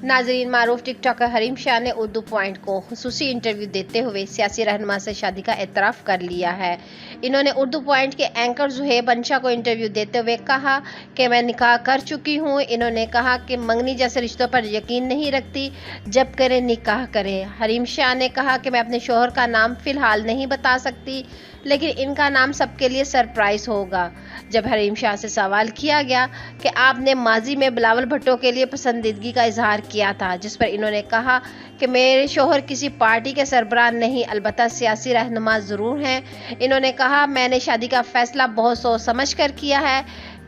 नाजरीन, मारूफ टिकटॉकर हरीम शाह ने उर्दू पॉइंट को खुसूसी इंटरव्यू देते हुए सियासी रहनुमा से शादी का एतराफ़ कर लिया है। इन्होंने उर्दू पॉइंट के एंकर ज़ुहैब शाह को इंटरव्यू देते हुए कहा कि मैं निकाह कर चुकी हूँ। इन्होंने कहा कि मंगनी जैसे रिश्तों पर यकीन नहीं रखती, जब करें निकाह करें। हरीम शाह ने कहा कि मैं अपने शोहर का नाम फ़िलहाल नहीं बता सकती, लेकिन इनका नाम सबके लिए सरप्राइज़ होगा। जब हरीम शाह से सवाल किया गया कि आपने माजी में बिलावल भुट्टो के लिए पसंदीदगी का इजहार किया था, जिस पर इन्होंने कहा कि मेरे शोहर किसी पार्टी के सरबराह नहीं, अलबत्ता सियासी रहनुमा ज़रूर हैं। इन्होंने कहा, मैंने शादी का फ़ैसला बहुत सोच समझ कर किया है।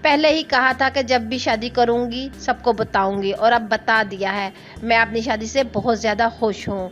पहले ही कहा था कि जब भी शादी करूंगी सबको बताऊंगी, और अब बता दिया है। मैं अपनी शादी से बहुत ज़्यादा खुश हूँ।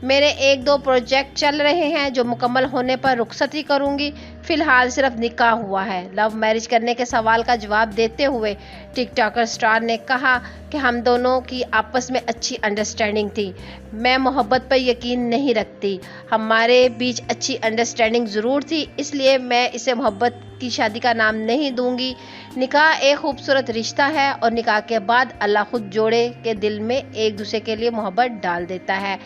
मेरे 1-2 प्रोजेक्ट चल रहे हैं जो मुकम्मल होने पर रुखसती करूंगी। फ़िलहाल सिर्फ निकाह हुआ है। लव मैरिज करने के सवाल का जवाब देते हुए टिकटॉकर स्टार ने कहा कि हम दोनों की आपस में अच्छी अंडरस्टैंडिंग थी। मैं मोहब्बत पर यकीन नहीं रखती, हमारे बीच अच्छी अंडरस्टैंडिंग ज़रूर थी, इसलिए मैं इसे मोहब्बत की शादी का नाम नहीं दूंगी। निकाह एक खूबसूरत रिश्ता है और निकाह के बाद अल्लाह खुद जोड़े के दिल में एक दूसरे के लिए मोहब्बत डाल देता है।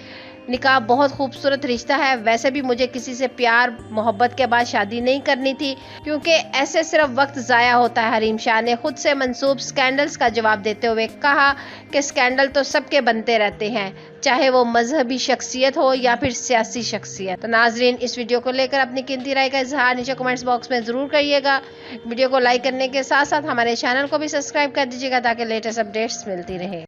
निकाह बहुत खूबसूरत रिश्ता है। वैसे भी मुझे किसी से प्यार मोहब्बत के बाद शादी नहीं करनी थी, क्योंकि ऐसे सिर्फ वक्त ज़ाया होता है। हरीम शाह ने खुद से मंसूब स्कैंडल्स का जवाब देते हुए कहा कि स्कैंडल तो सबके बनते रहते हैं, चाहे वो मजहबी शख्सियत हो या फिर सियासी शख्सियत। तो नाजरीन, इस वीडियो को लेकर अपनी कीमती राय का इजहार नीचे कमेंट्स बॉक्स में ज़रूर करिएगा। वीडियो को लाइक करने के साथ साथ हमारे चैनल को भी सब्सक्राइब कर दीजिएगा ताकि लेटेस्ट अपडेट्स मिलती रहे।